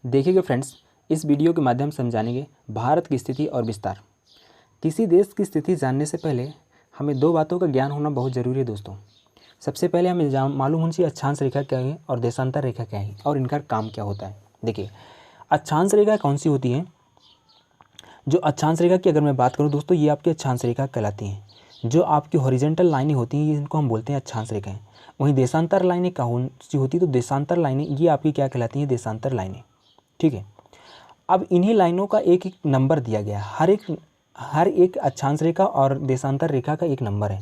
देखिएगा फ्रेंड्स, इस वीडियो के माध्यम से हम जानेंगे भारत की स्थिति और विस्तार। किसी देश की स्थिति जानने से पहले हमें दो बातों का ज्ञान होना बहुत ज़रूरी है दोस्तों। सबसे पहले हमें मालूम होनी चाहिए अक्षांश रेखा क्या है और देशांतर रेखा क्या है और इनका काम क्या होता है। देखिए, अक्षांश रेखा कौन सी होती है? जो अक्षांश रेखा की अगर मैं बात करूँ दोस्तों, ये आपकी अक्षांश रेखा कहलाती हैं। जो आपकी हॉरिजॉन्टल लाइनें होती हैं इनको हम बोलते हैं अक्षांश रेखाएं। वहीं देशांतर लाइनें कौन सी होती है? तो देशांतर लाइनें ये आपकी क्या कहलाती हैं? देशांतर लाइनें। ठीक है। अब इन्हीं लाइनों का एक एक नंबर दिया गया है। हर एक अक्षांश रेखा और देशांतर रेखा का एक नंबर है।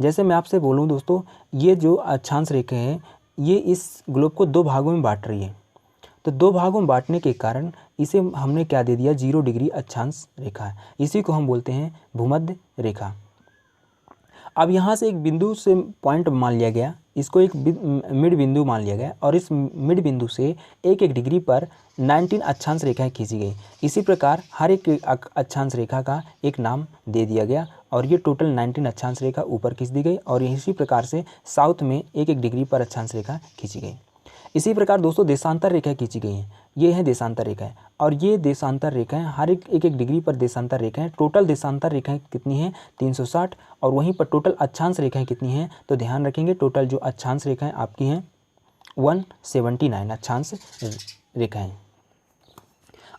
जैसे मैं आपसे बोलूं दोस्तों, ये जो अक्षांश रेखा है ये इस ग्लोब को दो भागों में बांट रही है। तो दो भागों में बांटने के कारण इसे हमने क्या दे दिया? 0 डिग्री अक्षांश रेखा है। इसी को हम बोलते हैं भूमध्य रेखा। अब यहाँ से एक बिंदु से पॉइंट मान लिया गया, इसको एक मिड बिंदु मान लिया गया और इस मिड बिंदु से एक एक डिग्री पर 19 अक्षांश रेखाएं खींची गई। इसी प्रकार हर एक अक्षांश रेखा का एक नाम दे दिया गया और ये टोटल 19 अक्षांश रेखा ऊपर खींच दी गई और इसी प्रकार से साउथ में एक एक डिग्री पर अक्षांश रेखा खींची गई। इसी प्रकार दोस्तों देशांतर रेखाएं खींची गई हैं। ये है देशांतर रेखाएं और ये देशांतर रेखाएं हर एक डिग्री पर देशांतर रेखाएं। टोटल देशांतर रेखाएं कितनी हैं? 360। और वहीं पर टोटल अक्षांश रेखाएं कितनी हैं? तो ध्यान रखेंगे, टोटल जो अक्षांश रेखाएं आपकी हैं 179 अक्षांश रेखाएं।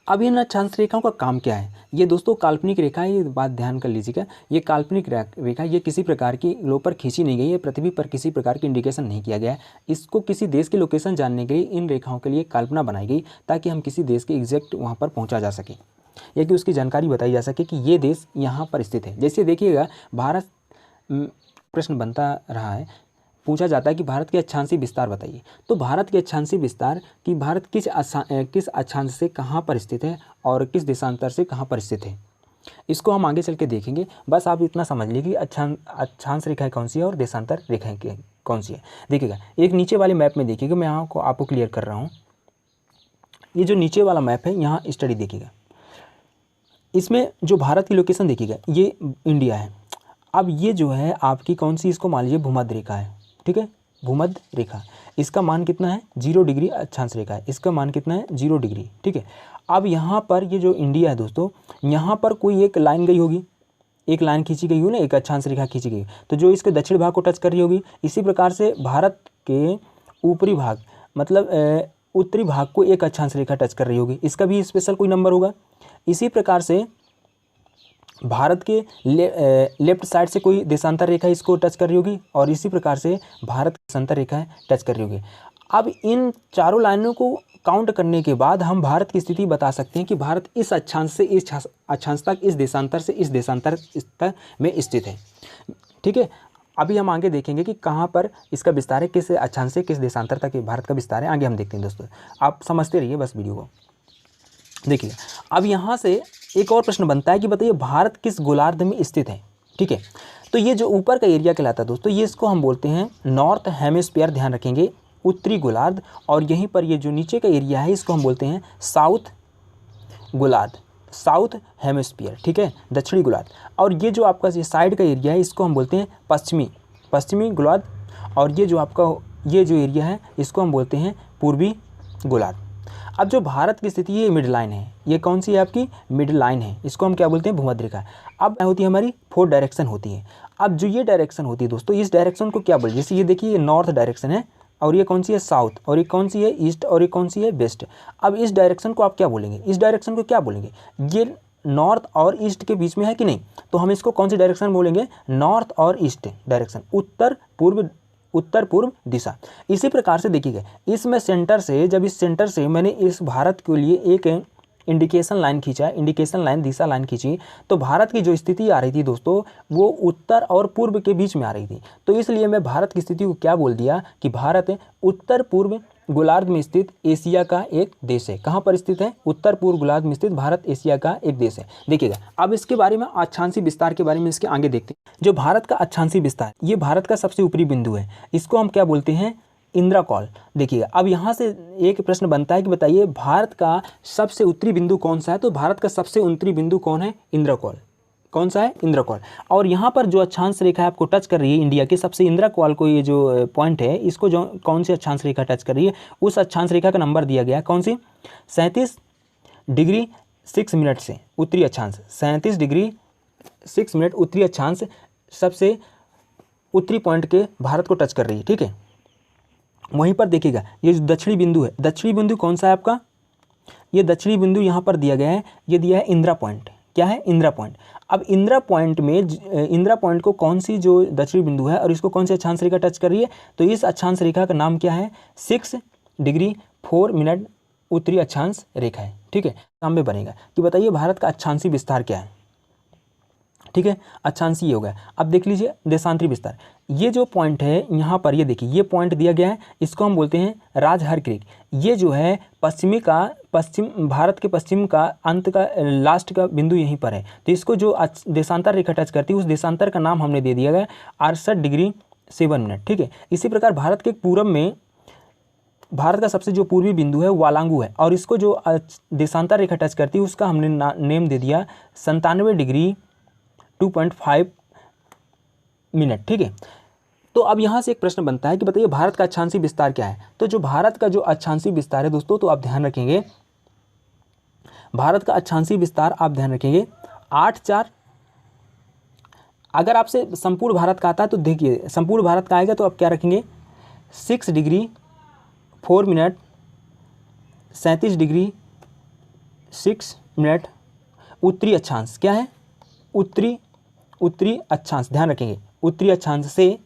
अब इन अक्षांश रेखाओं का काम क्या है? ये दोस्तों काल्पनिक रेखा है, ये बात ध्यान कर लीजिएगा। ये काल्पनिक रेखा, ये किसी प्रकार की ग्लोब पर खींची नहीं गई है, पृथ्वी पर किसी प्रकार की इंडिकेशन नहीं किया गया है। इसको किसी देश की लोकेशन जानने के लिए इन रेखाओं के लिए कल्पना बनाई गई ताकि हम किसी देश के एग्जैक्ट वहाँ पर पहुँचा जा सके या कि उसकी जानकारी बताई जा सके कि ये देश यहाँ पर स्थित है। जैसे देखिएगा, भारत प्रश्न बनता रहा है, पूछा जाता है कि भारत के अक्षांशीय विस्तार बताइए। तो भारत के अक्षांशीय विस्तार कि भारत किस अक्षांश से कहाँ पर स्थित है और किस देशांतर से कहाँ पर स्थित है, इसको हम आगे चल के देखेंगे। बस आप इतना समझ लीजिए कि अक्षांश रेखाएं कौन सी है और देशांतर रेखाएं कौन सी है। देखिएगा, एक नीचे वाले मैप में देखिएगा, मैं आपको क्लियर कर रहा हूँ। ये जो नीचे वाला मैप है, यहाँ स्टडी देखिएगा, इसमें जो भारत की लोकेशन देखिएगा, ये इंडिया है। अब ये जो है आपकी कौन सी, इसको मान लीजिए भूमध्य रेखा है। ठीक है, भूमध्य रेखा, इसका मान कितना है? 0 डिग्री अक्षांश रेखा है, इसका मान कितना है? 0 डिग्री। ठीक है। अब यहाँ पर ये जो इंडिया है दोस्तों, यहाँ पर कोई एक लाइन गई होगी, एक लाइन खींची गई हो ना, एक अक्षांश रेखा खींची गई, तो जो इसके दक्षिण भाग को टच कर रही होगी। इसी प्रकार से भारत के ऊपरी भाग मतलब उत्तरी भाग को एक अक्षांश रेखा टच कर रही होगी, इसका भी स्पेशल कोई नंबर होगा। इसी प्रकार से भारत के लेफ्ट साइड से कोई देशांतर रेखा इसको टच कर रही होगी और इसी प्रकार से भारत की देशांतर रेखा टच कर रही होगी। अब इन चारों लाइनों को काउंट करने के बाद हम भारत की स्थिति बता सकते हैं कि भारत इस अक्षांश से इस अक्षांश तक, इस देशांतर से इस देशांतर तक में स्थित है। ठीक है। अभी हम आगे देखेंगे कि कहाँ पर इसका विस्तार है, किस अक्षांश से किस देशांतर तक भारत का विस्तार है, आगे हम देखते हैं दोस्तों। आप समझते रहिए बस वीडियो को। देखिए, अब यहाँ से एक और प्रश्न बनता है कि बताइए भारत किस गोलार्ध में स्थित है। ठीक है। तो ये जो ऊपर का एरिया कहलाता है दोस्तों, ये इसको हम बोलते हैं नॉर्थ हेमिस्फीयर, ध्यान रखेंगे, उत्तरी गोलार्ध। और यहीं पर ये जो नीचे का एरिया है इसको हम बोलते हैं साउथ गोलार्ध, साउथ हेमिस्फीयर। ठीक है, दक्षिणी गोलार्ध। और ये जो आपका ये साइड का एरिया है इसको हम बोलते हैं पश्चिमी गोलार्ध। और ये जो आपका ये जो एरिया है इसको हम बोलते हैं पूर्वी गोलार्ध। अब जो भारत की स्थिति है, मिड लाइन है, ये कौन सी है? आपकी मिड लाइन है, इसको हम क्या बोलते हैं? भूमध्य रेखा। अब होती है हमारी 4 डायरेक्शन होती है। अब जो ये डायरेक्शन होती है दोस्तों, इस डायरेक्शन को क्या बोलते हैं? जैसे ये देखिए, ये नॉर्थ डायरेक्शन है और ये कौन सी है? साउथ। और ये कौन सी है? ईस्ट। और ये कौन सी है? वेस्ट। अब इस डायरेक्शन को आप क्या बोलेंगे? इस डायरेक्शन को क्या बोलेंगे? ये नॉर्थ और ईस्ट के बीच में है कि नहीं, तो हम इसको कौन सी डायरेक्शन बोलेंगे? नॉर्थ और ईस्ट डायरेक्शन, उत्तर पूर्व दिशा। इसी प्रकार से देखिएगा, इसमें सेंटर से, जब इस सेंटर से मैंने इस भारत के लिए एक इंडिकेशन लाइन खींचा, इंडिकेशन लाइन, दिशा लाइन खींची, तो भारत की जो स्थिति आ रही थी दोस्तों, वो उत्तर और पूर्व के बीच में आ रही थी। तो इसलिए मैं भारत की स्थिति को क्या बोल दिया कि भारत उत्तर पूर्व गोलार्ध में स्थित एशिया का एक देश है। कहाँ पर स्थित है? उत्तर पूर्व गोलार्ध में स्थित भारत एशिया का एक देश है। देखिएगा, अब इसके बारे में अक्षांशीय विस्तार के बारे में इसके आगे देखते हैं। जो भारत का अक्षांशीय विस्तार, ये भारत का सबसे ऊपरी बिंदु है, इसको हम क्या बोलते हैं? इंद्राकॉल। देखिएगा, अब यहाँ से एक प्रश्न बनता है कि बताइए भारत का सबसे उत्तरी बिंदु कौन सा है? तो भारत का सबसे उत्तरी बिंदु कौन है? इंद्राकॉल। कौन सा है, इंद्रकौल। और यहाँ पर जो अक्षांश रेखा आपको टच कर रही है इंडिया के सबसे, इंद्रकौल को ये जो पॉइंट है इसको जो कौन सी अक्षांश रेखा टच कर रही है, उस अक्षांश रेखा का नंबर दिया गया है कौन सी, 37 डिग्री 6 मिनट से उत्तरी अक्षांश, 37 डिग्री 6 मिनट उत्तरी अक्षांश सबसे उत्तरी पॉइंट के भारत को टच कर रही है। ठीक है, वहीं पर देखिएगा ये जो दक्षिणी बिंदु है, दक्षिणी बिंदु कौन सा है आपका, ये दक्षिणी बिंदु यहाँ पर दिया गया है, ये दिया है इंदिरा पॉइंट। क्या है, इंदिरा पॉइंट। अब इंदिरा पॉइंट में इंदिरा पॉइंट को कौन सी जो दक्षिणी बिंदु है और इसको कौन सी अक्षांश रेखा टच कर रही है, तो इस अक्षांश रेखा का नाम क्या है, 6 डिग्री 4 मिनट उत्तरी अक्षांश रेखा है। ठीक है, सामने बनेगा कि बताइए भारत का अक्षांशी विस्तार क्या है। ठीक है, अक्षांशी हो गया। अब देख लीजिए देशांतरी विस्तार, ये जो पॉइंट है यहाँ पर, ये देखिए ये पॉइंट दिया गया है, इसको हम बोलते हैं राजहर क्रीक। ये जो है पश्चिम भारत के पश्चिम का अंत का लास्ट का बिंदु यहीं पर है, तो इसको जो देशांतर रेखा टच करती है उस देशांतर का नाम हमने दे दिया गया 68 डिग्री 7 मिनट। ठीक है, इसी प्रकार भारत के पूरब में भारत का सबसे जो पूर्वी बिंदु है वालांगू है, और इसको जो देशांतर रेखा टच करती है उसका हमने नेम दे दिया 97 डिग्री 2.5 मिनट। ठीक है, तो अब यहाँ से एक प्रश्न बनता है कि बताइए भारत का अक्षांशी विस्तार क्या है। तो जो भारत का जो अक्षांशी विस्तार है दोस्तों, तो आप ध्यान रखेंगे भारत का अक्षांशी विस्तार आप ध्यान रखेंगे 8/4। अगर आपसे संपूर्ण भारत का आता है तो देखिए संपूर्ण भारत का आएगा तो आप क्या रखेंगे 6 डिग्री 4 मिनट 37 डिग्री 6 मिनट उत्तरी अक्षांश। क्या है, उत्तरी अक्षांश, ध्यान रखेंगे उत्तरी अक्षांश से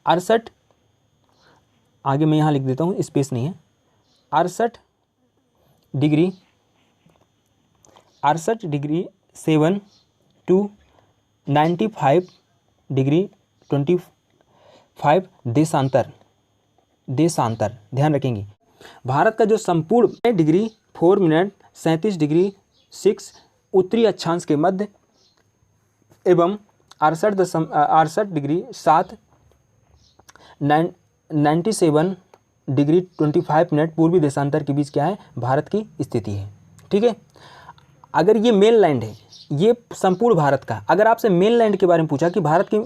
68, आगे मैं यहाँ लिख देता हूँ स्पेस नहीं है, 68 डिग्री 7 टू 95 डिग्री 25 देशांतर ध्यान रखेंगे। भारत का जो संपूर्ण डिग्री 4 मिनट 37 डिग्री 6 उत्तरी अक्षांश के मध्य एवं 68 डिग्री 7 97 डिग्री 25 मिनट पूर्वी देशांतर के बीच क्या है, भारत की स्थिति है। ठीक है, अगर ये मेनलैंड है, ये संपूर्ण भारत का, अगर आपसे मेनलैंड के बारे में पूछा कि भारत की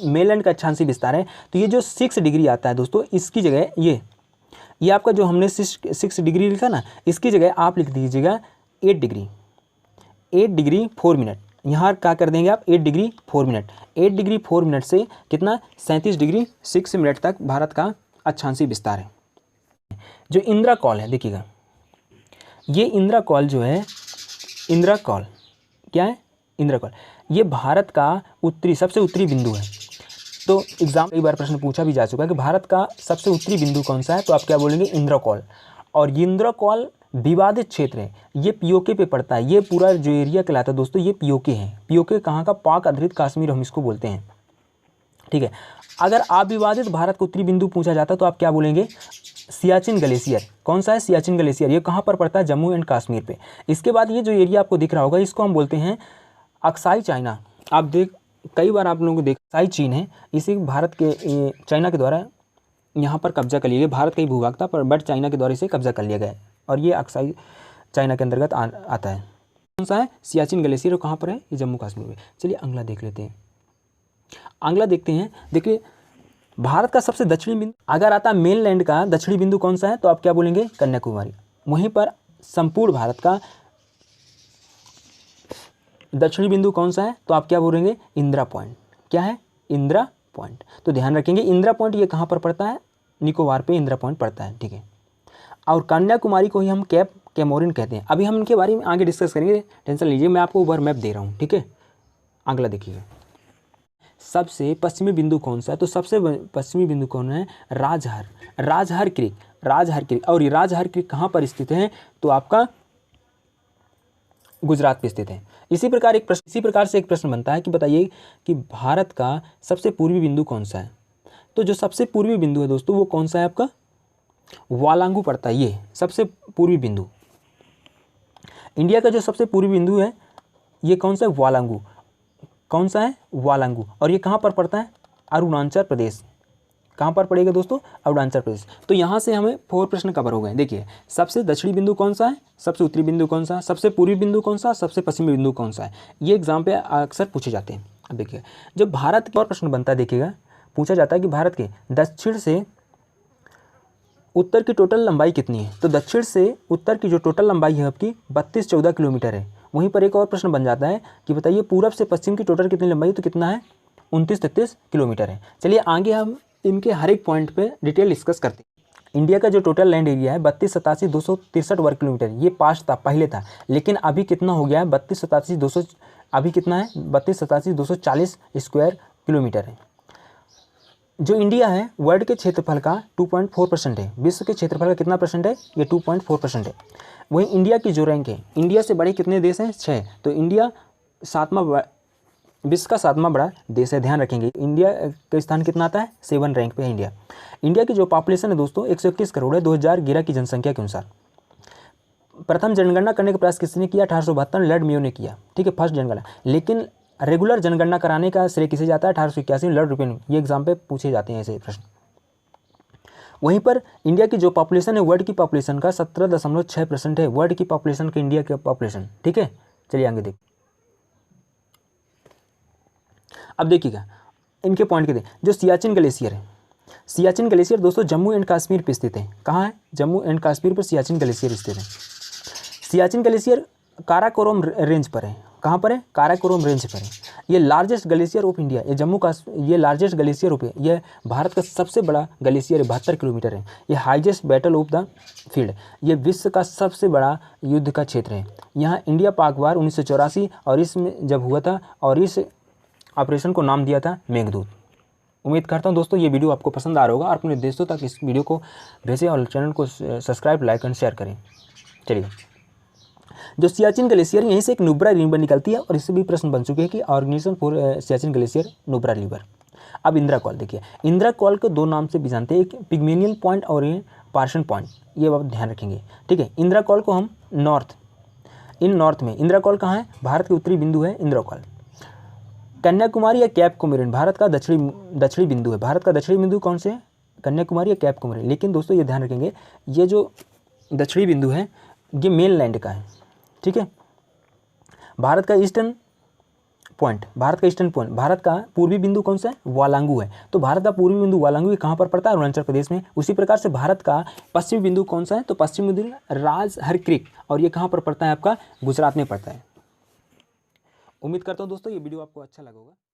मेनलैंड का अक्षांशी विस्तार है, तो ये जो 6 डिग्री आता है दोस्तों, इसकी जगह ये आपका जो हमने 6 डिग्री लिखा ना, इसकी जगह आप लिख दीजिएगा 8 डिग्री 4 मिनट। यहाँ क्या कर देंगे आप 8 डिग्री 4 मिनट, 8 डिग्री 4 मिनट से कितना 37 डिग्री 6 मिनट तक भारत का अक्षांशी विस्तार है। जो इंदिरा कौल है देखिएगा, ये इंदिरा कौल जो है, इंदिरा कौल क्या है, इंदिरा कौल ये भारत का सबसे उत्तरी बिंदु है। तो एग्जाम कई बार प्रश्न पूछा भी जा चुका है कि भारत का सबसे उत्तरी बिंदु कौन सा है, तो आप क्या बोलेंगे इंदिरा कौल। और इंदिरा कौल विवादित क्षेत्र है, ये पीओके पे पड़ता है, ये पूरा जो एरिया कहलाता है दोस्तों ये पीओके है। पीओके कहाँ का, पाक अधिकृत कश्मीर हम इसको बोलते हैं। ठीक है, अगर अविवादित भारत का उत्तरी बिंदु पूछा जाता तो आप क्या बोलेंगे, सियाचिन ग्लेशियर। कौन सा है, सियाचिन ग्लेशियर, ये कहाँ पर पड़ता है, जम्मू एंड कश्मीर पे। इसके बाद ये जो एरिया आपको दिख रहा होगा इसको हम बोलते हैं अक्साई चाइना। आप कई बार आप लोगों को अक्साई चीन है, इसी भारत के चाइना के द्वारा यहाँ पर कब्जा कर लिया गया। भारत का ही भूभाग था पर बट चाइना के द्वारा इसे कब्जा कर लिया गया और ये अक्साई चाइना के अंतर्गत आता है। कौन सा है, सियाचिन ग्लेशियर, कहाँ पर है, ये जम्मू कश्मीर में। चलिए अगला देख लेते हैं, अगला देखते हैं। देखिए भारत का सबसे दक्षिणी बिंदु अगर आता है मेनलैंड का दक्षिणी बिंदु कौन सा है, तो आप क्या बोलेंगे, कन्याकुमारी। वहीं पर संपूर्ण भारत का दक्षिणी बिंदु कौन सा है, तो आप क्या बोलेंगे, इंदिरा पॉइंट। क्या है, इंदिरा पॉइंट। तो ध्यान रखेंगे इंदिरा पॉइंट ये कहाँ पर पड़ता है, निकोबार पे इंदिरा पॉइंट पड़ता है। ठीक है, और कन्याकुमारी को ही हम कैप कैमोरिन कहते हैं। अभी हम इनके बारे में आगे डिस्कस करेंगे, टेंशन लीजिए, मैं आपको ओवर मैप दे रहा हूँ। ठीक है, अगला देखिए, सबसे पश्चिमी बिंदु कौन सा है, तो सबसे पश्चिमी बिंदु कौन है, राजहर क्रीक। और ये राजहर क्रीक कहाँ पर स्थित है, तो आपका गुजरात पे स्थित है। इसी प्रकार से एक प्रश्न बनता है कि बताइए कि भारत का सबसे पूर्वी बिंदु कौन सा है। तो जो सबसे पूर्वी बिंदु है दोस्तों वो कौन सा है आपका, वालांगू पड़ता है। ये सबसे पूर्वी बिंदु इंडिया का जो सबसे पूर्वी बिंदु है ये कौन सा है, वालांगू। कौन सा है, वालांगू। और ये कहाँ पर पड़ता है, अरुणाचल प्रदेश कहाँ पर पड़ेगा दोस्तों, अरुणाचल प्रदेश। तो यहाँ से हमें 4 प्रश्न कवर हो गए। देखिए, सबसे दक्षिणी बिंदु कौन सा है, सबसे उत्तरी बिंदु कौन सा, सबसे पूर्वी बिंदु कौन सा, सबसे पश्चिमी बिंदु कौन सा है, ये एग्जाम पे अक्सर पूछे जाते हैं। अब देखिए, जब भारत का और प्रश्न बनता है, देखिएगा पूछा जाता है कि भारत के दक्षिण से उत्तर की टोटल लंबाई कितनी है। तो दक्षिण से उत्तर की जो टोटल लंबाई है आपकी 32-14 किलोमीटर है। वहीं पर एक और प्रश्न बन जाता है कि बताइए पूरब से पश्चिम की टोटल कितनी लंबाई, तो कितना है, 29-33 किलोमीटर है। चलिए आगे हम इनके हर एक पॉइंट पे डिटेल डिस्कस करते हैं। इंडिया का जो टोटल लैंड एरिया है 32-87-263 वर्ग किलोमीटर, ये पास्ट था, पहले था, लेकिन अभी कितना हो गया है, 32-87-200, अभी कितना है, 32-87-240 स्क्वायर किलोमीटर है। जो इंडिया है वर्ल्ड के क्षेत्रफल का 2.4% है। विश्व के क्षेत्रफल का कितना परसेंट है, ये 2.4% है। वहीं इंडिया की जो रैंक है, इंडिया से बड़े कितने देश हैं, 6। तो इंडिया विश्व का 7वां बड़ा देश है, ध्यान रखेंगे। इंडिया का स्थान कितना आता है, 7 रैंक पे है इंडिया। इंडिया की जो पॉपुलेशन है दोस्तों 121 करोड़ है 2011 की जनसंख्या के अनुसार। प्रथम जनगणना करने का प्रयास किसने किया, 1872 लॉर्ड मेयो ने किया, ठीक है, फर्स्ट जनगणना। लेकिन रेगुलर जनगणना कराने का श्रेय किसे जाता है, 1881 में लॉर्ड रिपन। ये एग्जाम पे पूछे जाते हैं ऐसे प्रश्न। वहीं पर इंडिया की जो पॉपुलेशन है वर्ल्ड की पॉपुलेशन का 17.6% है, वर्ल्ड की पॉपुलेशन की इंडिया की पॉपुलेशन, ठीक है। चलिए आगे देखिए। अब देखिएगा इनके पॉइंट के जो सियाचिन ग्लेशियर है, सियाचिन ग्लेशियर दोस्तों जम्मू एंड कश्मीर पर स्थित है। कहाँ है, जम्मू एंड कश्मीर पर सियाचिन ग्लेशियर स्थित है। सियाचिन ग्लेशियर काराकोरम रेंज पर है। कहाँ पर है, काराकोरम रेंज पर है। ये लार्जेस्ट ग्लेशियर ऑफ इंडिया, ये जम्मू कश्मीर, ये लार्जेस्ट ग्लेशियर ऑफ, ये भारत का सबसे बड़ा ग्लेशियर है, 72 किलोमीटर है। ये highest battle of the field, ये विश्व का सबसे बड़ा युद्ध का क्षेत्र है। यहाँ इंडिया पाक वार 1984 और इसमें जब हुआ था, और इस ऑपरेशन को नाम दिया था मेघदूत। उम्मीद करता हूँ दोस्तों ये वीडियो आपको पसंद आ रहा होगा, और अपने दोस्तों तक इस वीडियो को भेजें और चैनल को सब्सक्राइब, लाइक एंड शेयर करें। चलिए, जो सियाचिन ग्लेशियर यहीं से एक नुब्रा रिवर निकलती है, और इससे भी प्रश्न बन चुके हैं कि organisation for Siachen glacier Nubra river. अब इंदिरा कॉल देखिए, इंदिरा कॉल को 2 नाम से भी जानते हैं, एक पिग्मेलियन पॉइंट और ये पार्सन पॉइंट, ये आप ध्यान रखेंगे, ठीक है। इंदिरा कॉल को हम नॉर्थ में, इंदिरा कॉल कहाँ है, भारत के उत्तरी बिंदु है इंदिरा कॉल। कन्याकुमारी या कैप कोमोरिन भारत का दक्षिणी बिंदु है। भारत का दक्षिणी बिंदु कौन से है, कन्याकुमारी या कैप कोमोरिन। लेकिन दोस्तों ये ध्यान रखेंगे, ये जो दक्षिणी बिंदु है ये मेन लैंड का है, ठीक है। भारत का ईस्टर्न पॉइंट, भारत का पूर्वी बिंदु कौन सा है, वालांगू है। तो भारत का पूर्वी बिंदु वालांगू कहाँ पर पड़ता है, अरुणाचल प्रदेश में। उसी प्रकार से भारत का पश्चिमी बिंदु कौन सा है, तो पश्चिमी बिंदु राजहर क्रीक, और ये कहाँ पर पड़ता है, आपका गुजरात में पड़ता है। उम्मीद करता हूँ दोस्तों ये वीडियो आपको अच्छा लगा होगा।